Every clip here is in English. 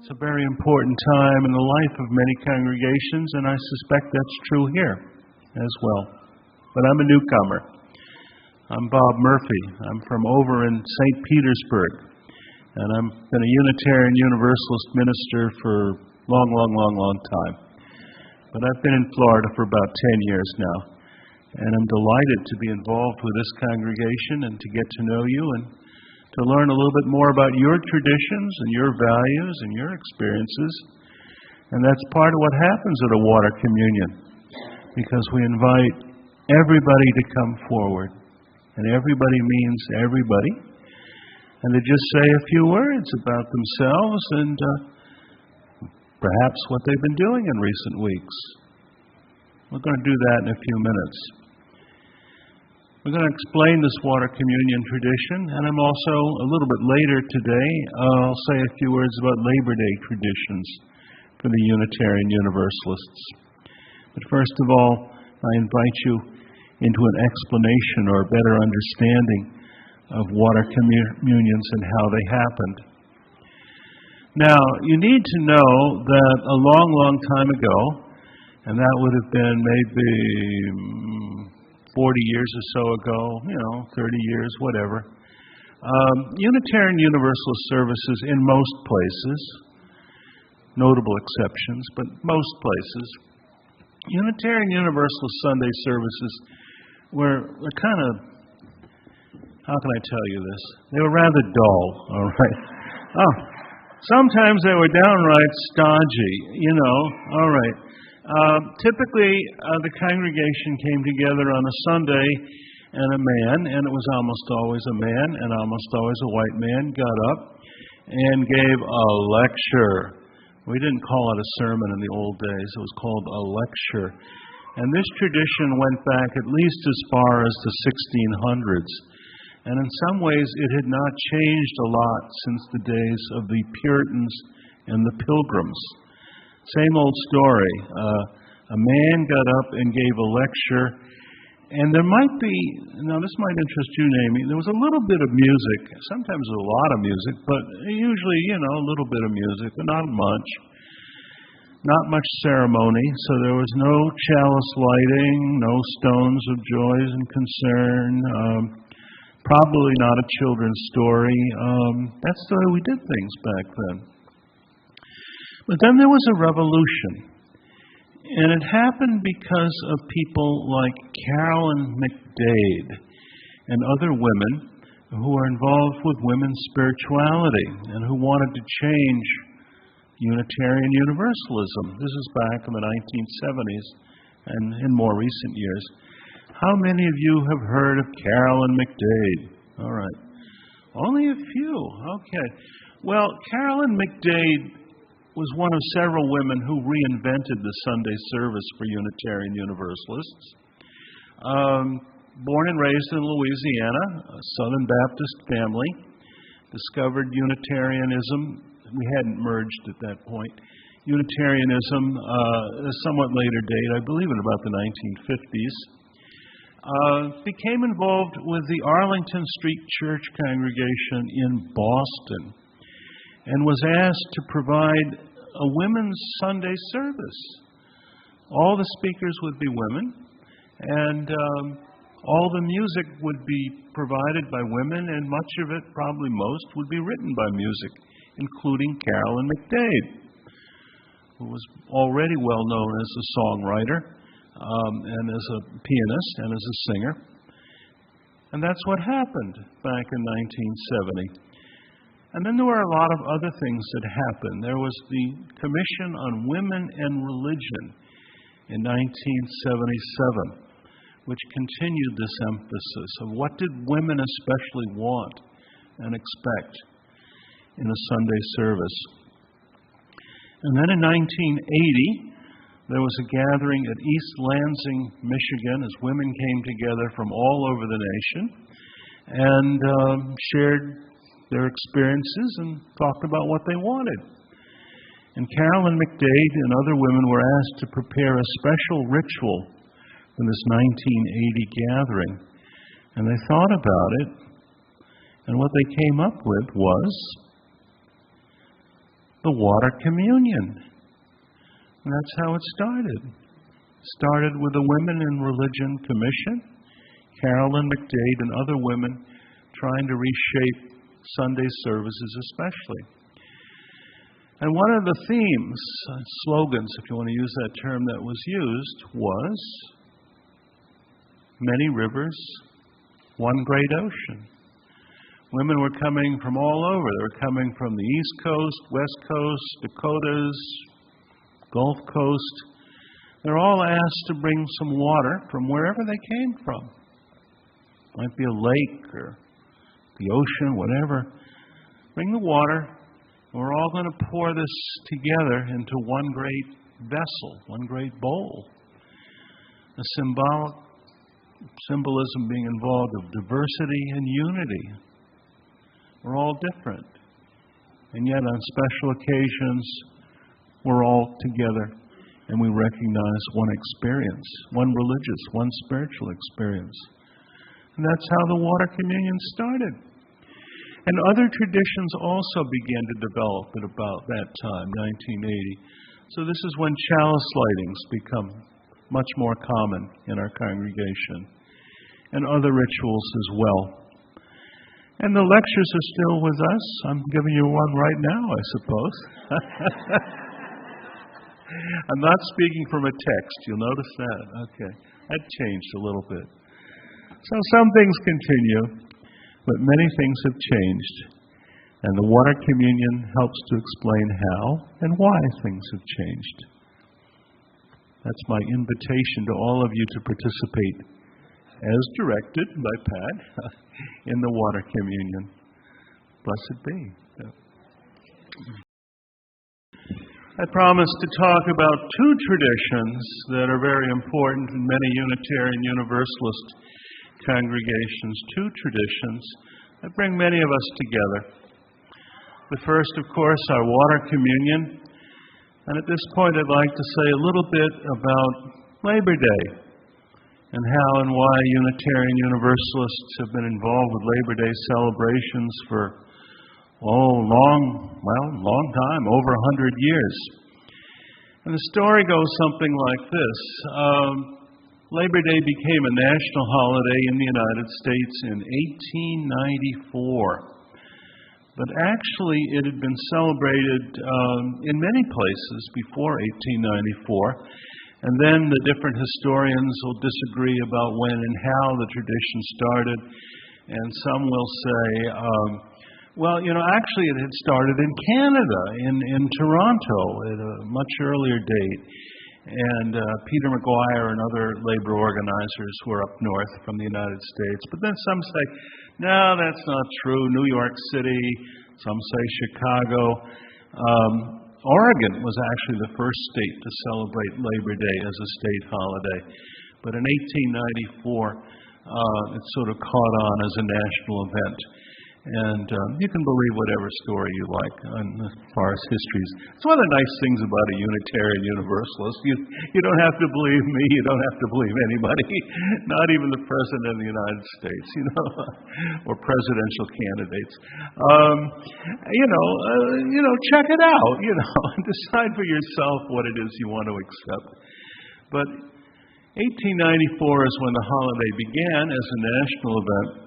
It's a very important time in the life of many congregations, and I suspect that's true here as well. But I'm a newcomer. I'm Bob Murphy. I'm from over in Saint Petersburg, and I've been a Unitarian Universalist minister for a long time. But I've been in Florida for about 10 years now, and I'm delighted to be involved with this congregation and to get to know you and to learn a little bit more about your traditions and your values and your experiences. And that's part of what happens at a water communion, because we invite everybody to come forward. And everybody means everybody. And to just say a few words about themselves and perhaps what they've been doing in recent weeks. We're going to do that in a few minutes. We're going to explain this water communion tradition, and I'm also, a little bit later today, I'll say a few words about Labor Day traditions for the Unitarian Universalists. But first of all, I invite you into an explanation or a better understanding of water communions and how they happened. Now, you need to know that a long time ago, and that would have been maybe 40 years or so ago, 30 years, whatever. Unitarian Universalist services in most places, notable exceptions, but most places, Unitarian Universalist Sunday services were kind of, how can I tell you this? They were rather dull, all right? Sometimes they were downright stodgy, all right. Typically, the congregation came together on a Sunday, and a man, and it was almost always a man, and almost always a white man, got up and gave a lecture. We didn't call it a sermon in the old days. It was called a lecture. And this tradition went back at least as far as the 1600s. And in some ways, it had not changed a lot since the days of the Puritans and the Pilgrims. Same old story. A man got up and gave a lecture, and there might be, now this might interest you, Naomi, there was a little bit of music, sometimes a lot of music, but usually, a little bit of music, but not much. Not much ceremony, so there was no chalice lighting, no stones of joys and concern, probably not a children's story. That's the way we did things back then. But then there was a revolution, and it happened because of people like Carolyn McDade and other women who were involved with women's spirituality and who wanted to change Unitarian Universalism. This is back in the 1970s and in more recent years. How many of you have heard of Carolyn McDade? All right. Only a few. Okay. Well, Carolyn McDade was one of several women who reinvented the Sunday service for Unitarian Universalists. Born and raised in Louisiana, a Southern Baptist family, discovered Unitarianism. We hadn't merged at that point. Unitarianism, at a somewhat later date, I believe in about the 1950s, became involved with the Arlington Street Church congregation in Boston, and was asked to provide a women's Sunday service. All the speakers would be women, and all the music would be provided by women, and much of it, probably most, would be written by music, including Carolyn McDade, who was already well known as a songwriter, and as a pianist, and as a singer. And that's what happened back in 1970. And then there were a lot of other things that happened. There was the Commission on Women and Religion in 1977, which continued this emphasis of what did women especially want and expect in a Sunday service. And then in 1980, there was a gathering at East Lansing, Michigan, as women came together from all over the nation and shared their experiences and talked about what they wanted. And Carolyn McDade and other women were asked to prepare a special ritual for this 1980 gathering. And they thought about it, and what they came up with was the water communion. And that's how it started. Started with the Women in Religion Commission, Carolyn McDade and other women trying to reshape Sunday services especially. And one of the themes, slogans, if you want to use that term that was used, was many rivers, one great ocean. Women were coming from all over. They were coming from the East Coast, West Coast, Dakotas, Gulf Coast. They're all asked to bring some water from wherever they came from. Might be a lake or the ocean, whatever. Bring the water. We're all going to pour this together into one great vessel, one great bowl. A symbolism being involved of diversity and unity. We're all different. And yet on special occasions, we're all together and we recognize one experience, one religious, one spiritual experience. And that's how the water communion started. And other traditions also began to develop at about that time, 1980. So this is when chalice lightings become much more common in our congregation, and other rituals as well. And the lectures are still with us. I'm giving you one right now, I suppose. I'm not speaking from a text. You'll notice that. Okay. That changed a little bit. So some things continue. But many things have changed, and the water communion helps to explain how and why things have changed. That's my invitation to all of you to participate, as directed by Pat, in the water communion. Blessed be. I promised to talk about two traditions that are very important in many Unitarian Universalist congregations, two traditions that bring many of us together. The first, of course, our water communion. And at this point, I'd like to say a little bit about Labor Day and how and why Unitarian Universalists have been involved with Labor Day celebrations for, long time, over 100 years. And the story goes something like this. Labor Day became a national holiday in the United States in 1894. But actually, it had been celebrated in many places before 1894. And then the different historians will disagree about when and how the tradition started. And some will say, actually it had started in Canada, in Toronto, at a much earlier date. And Peter McGuire and other labor organizers were up north from the United States. But then some say, no, that's not true. New York City, some say Chicago. Oregon was actually the first state to celebrate Labor Day as a state holiday. But in 1894, it sort of caught on as a national event. And you can believe whatever story you like as far as history. It's one of the nice things about a Unitarian Universalist. You don't have to believe me. You don't have to believe anybody, not even the President of the United States, or presidential candidates. Check it out. Decide for yourself what it is you want to accept. But 1894 is when the holiday began as a national event.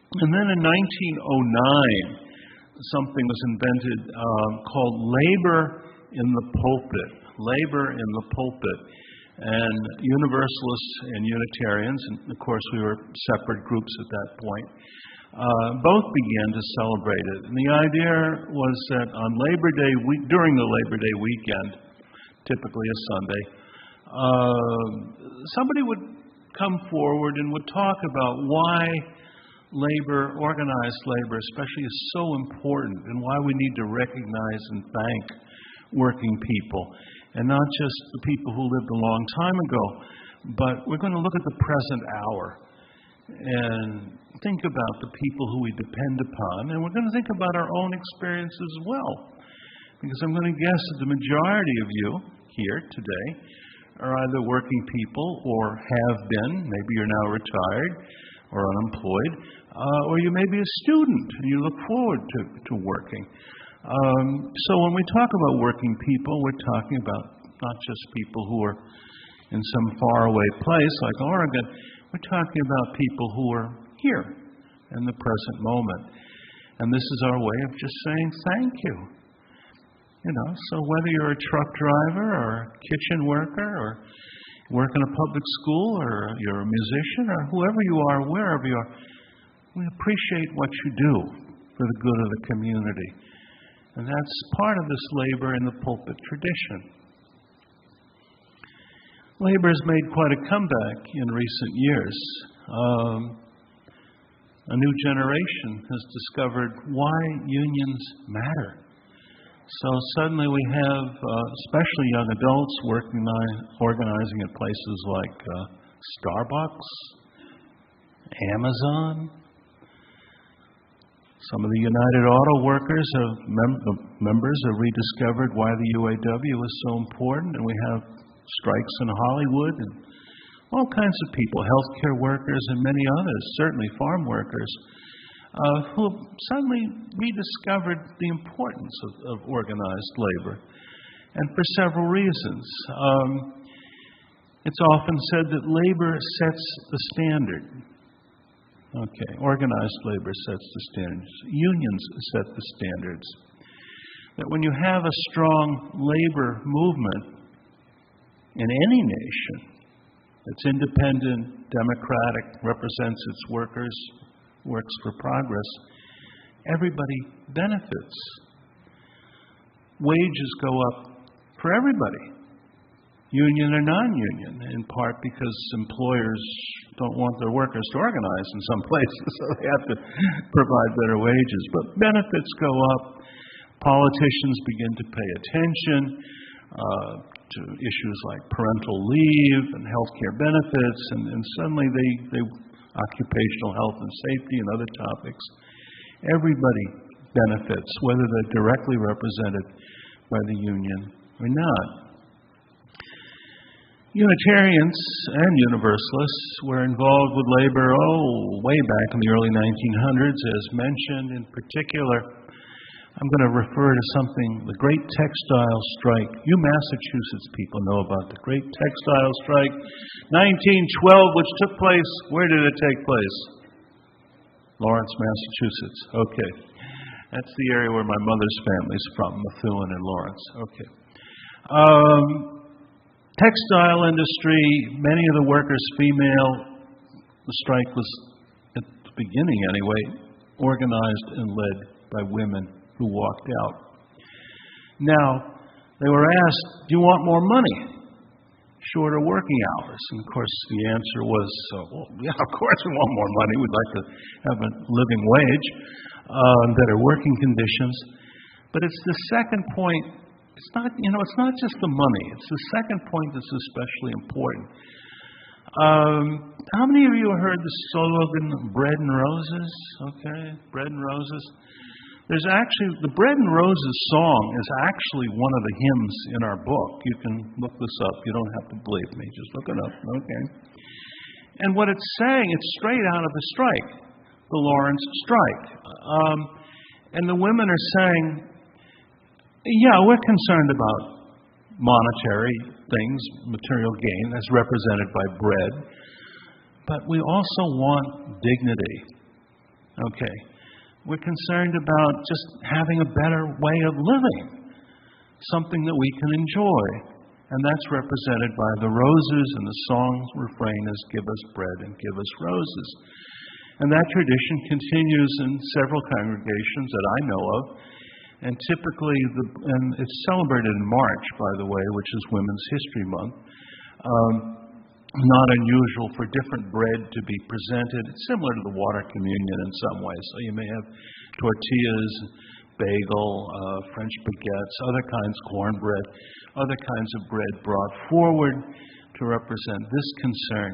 And then in 1909, something was invented called labor in the pulpit. Labor in the pulpit. And Universalists and Unitarians, and of course we were separate groups at that point, both began to celebrate it. And the idea was that on Labor Day, during the Labor Day weekend, typically a Sunday, somebody would come forward and would talk about why organized labor especially, is so important, and why we need to recognize and thank working people, and not just the people who lived a long time ago, but we're going to look at the present hour and think about the people who we depend upon, and we're going to think about our own experience as well, because I'm going to guess that the majority of you here today are either working people or have been, maybe you're now retired or unemployed, or you may be a student and you look forward to working. So when we talk about working people, we're talking about not just people who are in some faraway place like Oregon. We're talking about people who are here in the present moment. And this is our way of just saying thank you. You know, so whether you're a truck driver or a kitchen worker or work in a public school or you're a musician or whoever you are, wherever you are, we appreciate what you do for the good of the community. And that's part of this labor in the pulpit tradition. Labor has made quite a comeback in recent years. A new generation has discovered why unions matter. So suddenly we have, especially young adults, organizing at places like Starbucks, Amazon. Some of the United Auto Workers members have rediscovered why the UAW is so important, and we have strikes in Hollywood and all kinds of people, healthcare workers and many others, certainly farm workers, who have suddenly rediscovered the importance of organized labor, and for several reasons. It's often said that labor sets the standard. Okay, organized labor sets the standards. Unions set the standards. That when you have a strong labor movement in any nation that's independent, democratic, represents its workers, works for progress, everybody benefits. Wages go up for everybody, union or non-union, in part because employers don't want their workers to organize in some places, so they have to provide better wages. But benefits go up. Politicians begin to pay attention to issues like parental leave and health care benefits, and suddenly they occupational health and safety and other topics. Everybody benefits, whether they're directly represented by the union or not. Unitarians and Universalists were involved with labor, way back in the early 1900s, as mentioned. In particular, I'm going to refer to something, the Great Textile Strike. You Massachusetts people know about the Great Textile Strike, 1912, which took place, where did it take place? Lawrence, Massachusetts. Okay. That's the area where my mother's family's from, Methuen and Lawrence. Okay. Textile industry, many of the workers female. The strike was, at the beginning anyway, organized and led by women who walked out. Now, they were asked, do you want more money? Shorter working hours? And of course the answer was, well, yeah, of course we want more money. We'd like to have a living wage, better working conditions. But it's the second point. It's not, it's not just the money. It's the second point that's especially important. How many of you heard the slogan, Bread and Roses? Okay, Bread and Roses. There's actually, the Bread and Roses song is actually one of the hymns in our book. You can look this up. You don't have to believe me. Just look it up, okay? And what it's saying, it's straight out of the strike, the Lawrence strike. And the women are saying, yeah, we're concerned about monetary things, material gain, as represented by bread, but we also want dignity. Okay. We're concerned about just having a better way of living, something that we can enjoy, and that's represented by the roses, and the song's refrain is, give us bread and give us roses. And that tradition continues in several congregations that I know of. And typically, and it's celebrated in March, by the way, which is Women's History Month. Not unusual for different bread to be presented. It's similar to the water communion in some ways. So you may have tortillas, bagel, French baguettes, other kinds, cornbread, other kinds of bread brought forward to represent this concern,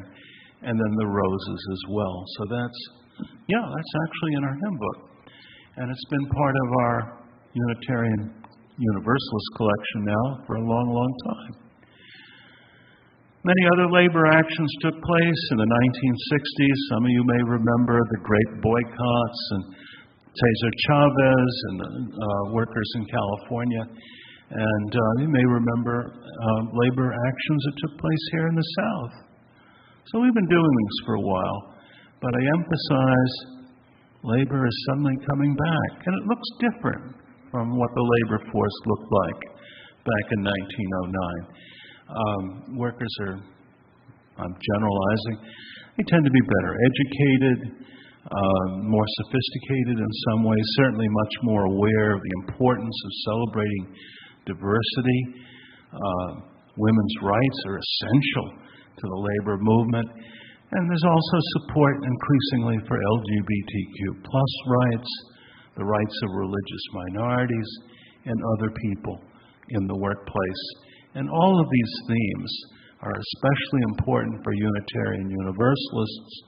and then the roses as well. So that's actually in our hymn book. And it's been part of our Unitarian Universalist collection now for a long, long time. Many other labor actions took place in the 1960s. Some of you may remember the great boycotts and Cesar Chavez and the workers in California. And you may remember labor actions that took place here in the South. So we've been doing this for a while. But I emphasize labor is suddenly coming back. And it looks different from what the labor force looked like back in 1909. Workers are, I'm generalizing, they tend to be better educated, more sophisticated in some ways, certainly much more aware of the importance of celebrating diversity. Women's rights are essential to the labor movement. And there's also support increasingly for LGBTQ plus rights, the rights of religious minorities, and other people in the workplace. And all of these themes are especially important for Unitarian Universalists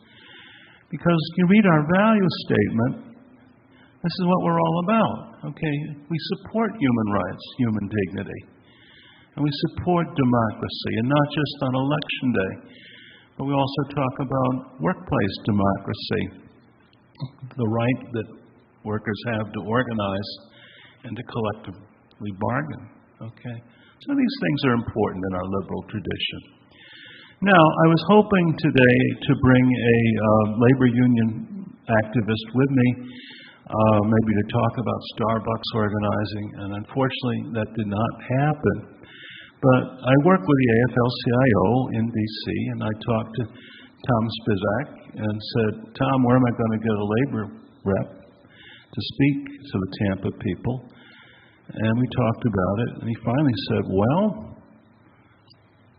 because you read our value statement, this is what we're all about. Okay, we support human rights, human dignity, and we support democracy, and not just on election day, but we also talk about workplace democracy, the right that workers have to organize and to collectively bargain. Okay, so these things are important in our liberal tradition. Now, I was hoping today to bring a labor union activist with me, maybe to talk about Starbucks organizing, and unfortunately that did not happen. But I work with the AFL-CIO in D.C., and I talked to Tom Spizak and said, Tom, where am I going to get a labor rep to speak to the Tampa people? And we talked about it, and he finally said, well,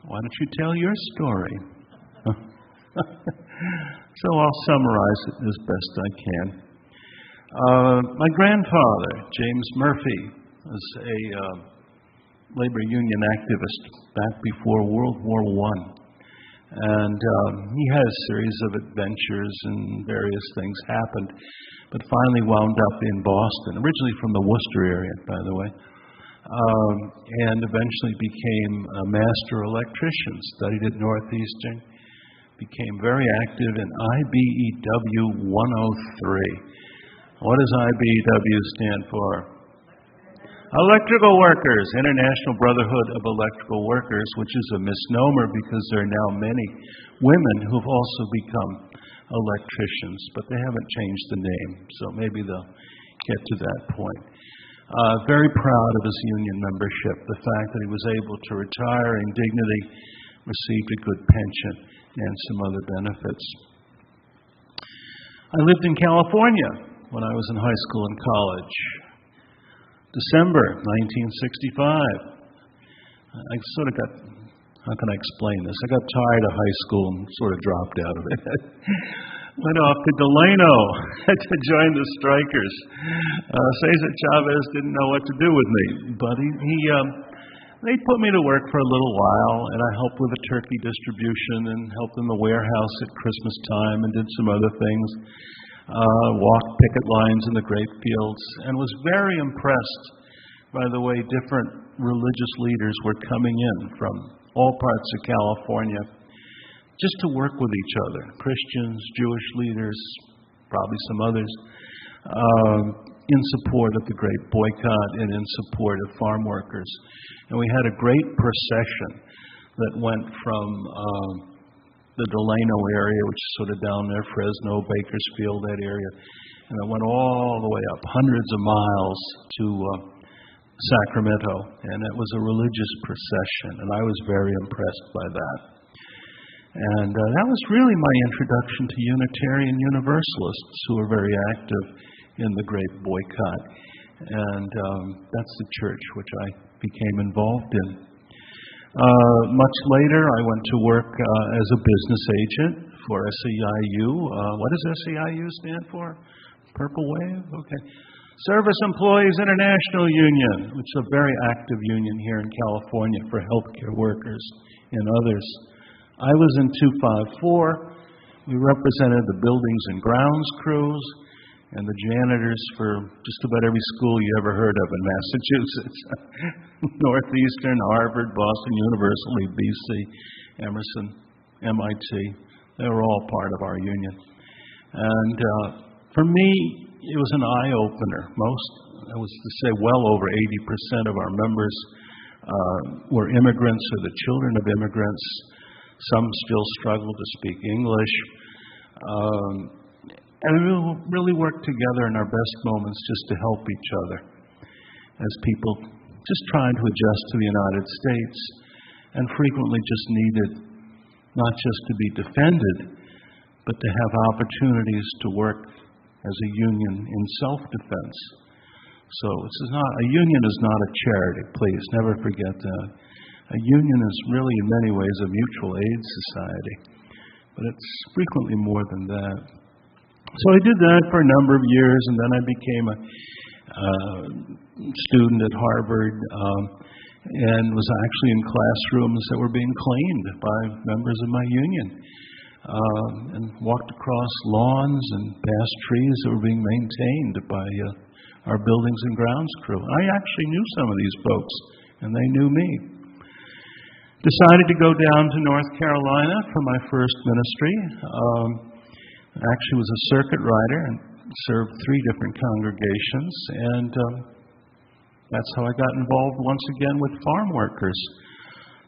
why don't you tell your story? So I'll summarize it as best I can. My grandfather, James Murphy, was a labor union activist back before World War I. And he had a series of adventures and various things happened, but finally wound up in Boston, originally from the Worcester area, by the way, and eventually became a master electrician, studied at Northeastern, became very active in IBEW 103. What does IBEW stand for? Electrical Workers, International Brotherhood of Electrical Workers, which is a misnomer because there are now many women who've also become electricians, but they haven't changed the name, so maybe they'll get to that point. Very proud of his union membership, the fact that he was able to retire in dignity, received a good pension, and some other benefits. I lived in California when I was in high school and college. December 1965. I sort of got, how can I explain this? I got tired of high school and sort of dropped out of it. Went off to Delano to join the strikers. Cesar Chavez didn't know what to do with me, but they put me to work for a little while, and I helped with the turkey distribution and helped in the warehouse at Christmas time and did some other things. Walked picket lines in the grape fields, and was very impressed by the way different religious leaders were coming in from all parts of California just to work with each other. Christians, Jewish leaders, probably some others, in support of the Great Boycott and in support of farm workers. And we had a great procession that went from the Delano area, which is sort of down there, Fresno, Bakersfield, that area, and it went all the way up, hundreds of miles to Sacramento, and it was a religious procession, and I was very impressed by that. And that was really my introduction to Unitarian Universalists, who were very active in the Great Boycott, and that's the church which I became involved in. Much later, I went to work as a business agent for SEIU. What does SEIU stand for? Purple Wave? Okay. Service Employees International Union, which is a very active union here in California for healthcare workers and others. I was in 254. We represented the buildings and grounds crews and the janitors for just about every school you ever heard of in Massachusetts. Northeastern, Harvard, Boston University, BC, Emerson, MIT. They were all part of our union. And for me, it was an eye-opener. I was to say well over 80% of our members were immigrants or the children of immigrants. Some still struggle to speak English. And we really worked together in our best moments just to help each other as people just trying to adjust to the United States and frequently just needed not just to be defended, but to have opportunities to work as a union in self-defense. So a union is not a charity, please, never forget that. A union is really in many ways a mutual aid society, but it's frequently more than that. So I did that for a number of years, and then I became a student at Harvard and was actually in classrooms that were being cleaned by members of my union, and walked across lawns and past trees that were being maintained by our buildings and grounds crew. I actually knew some of these folks, and they knew me. Decided to go down to North Carolina for my first ministry. Actually was a circuit rider and served 3 different congregations, and that's how I got involved once again with farm workers.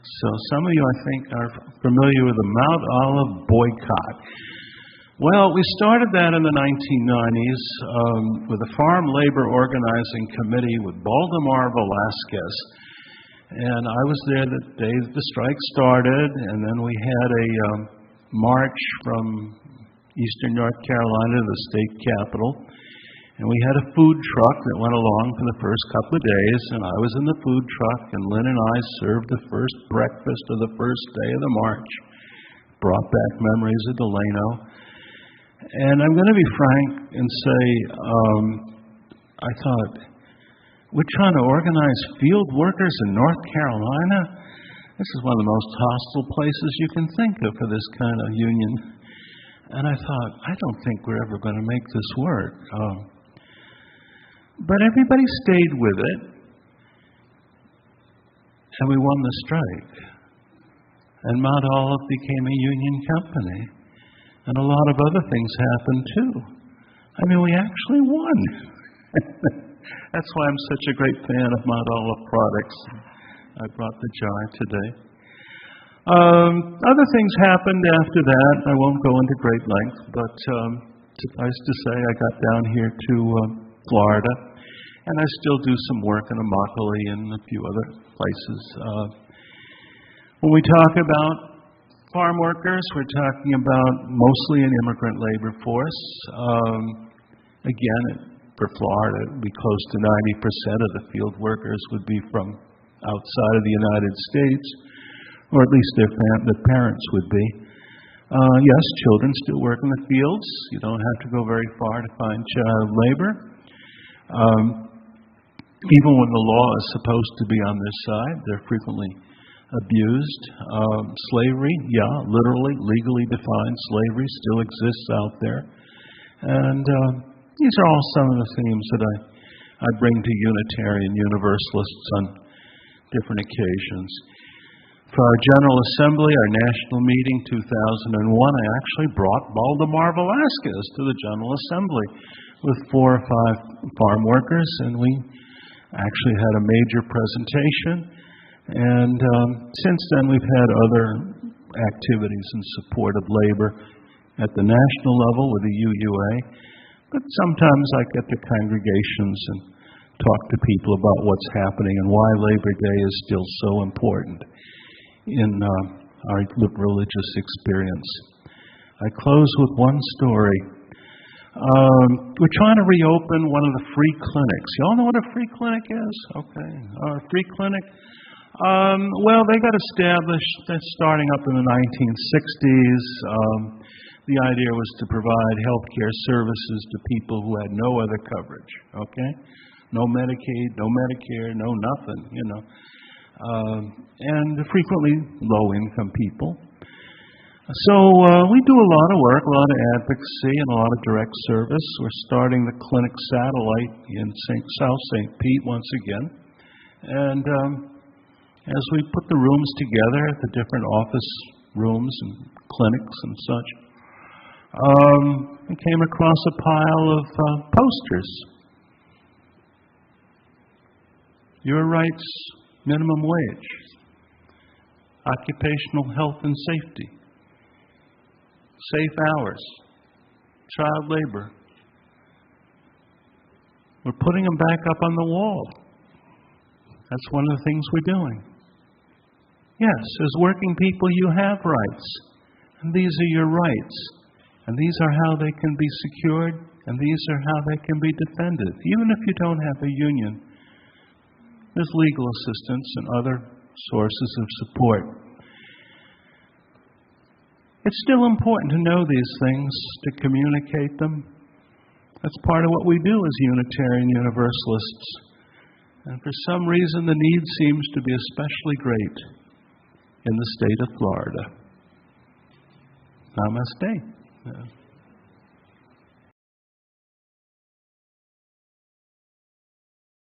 So some of you, I think, are familiar with the Mount Olive boycott. Well, we started that in the 1990s with a farm labor organizing committee with Baldemar Velasquez. And I was there the day that the strike started, and then we had a march from eastern North Carolina to the state capitol. And we had a food truck that went along for the first couple of days, and I was in the food truck, and Lynn and I served the first breakfast of the first day of the march. Brought back memories of Delano. And I'm going to be frank and say, I thought, we're trying to organize field workers in North Carolina? This is one of the most hostile places you can think of for this kind of union. And I thought, I don't think we're ever going to make this work. But everybody stayed with it, and we won the strike. And Mount Olive became a union company. And a lot of other things happened too. I mean, we actually won. That's why I'm such a great fan of Mount Olive products. I brought the jar today. Other things happened after that. I won't go into great length, but suffice to say, I got down here to Florida, and I still do some work in Immokalee and a few other places. When we talk about farm workers, we're talking about mostly an immigrant labor force. Again, for Florida, it would be close to 90% of the field workers would be from outside of the United States, or at least their parents would be. Yes, children still work in the fields. You don't have to go very far to find child labor. Even when the law is supposed to be on their side, they're frequently abused. Slavery, yeah, literally, legally defined slavery still exists out there. And these are all some of the themes that I bring to Unitarian Universalists on different occasions. For our General Assembly, our national meeting 2001, I actually brought Baldemar Velasquez to the General Assembly with 4 or 5 farm workers, and we actually had a major presentation. And since then, we've had other activities in support of labor at the national level with the UUA. But sometimes I get to congregations and talk to people about what's happening and why Labor Day is still so important in our religious experience. I close with one story. We're trying to reopen one of the free clinics. You all know what a free clinic is? Okay. A free clinic. Well, they got established starting up in the 1960s. The idea was to provide health care services to people who had no other coverage, okay? No Medicaid, no Medicare, no nothing, you know. And frequently low-income people. So we do a lot of work, a lot of advocacy, and a lot of direct service. We're starting the clinic satellite in South Saint Pete once again. And as we put the rooms together, the different office rooms and clinics and such, I came across a pile of posters. Your rights, minimum wage, occupational health and safety, safe hours, child labor. We're putting them back up on the wall. That's one of the things we're doing. Yes, as working people, you have rights. And these are your rights. And these are how they can be secured. And these are how they can be defended. Even if you don't have a union, there's legal assistance and other sources of support. It's still important to know these things, to communicate them. That's part of what we do as Unitarian Universalists. And for some reason, the need seems to be especially great in the state of Florida. Namaste.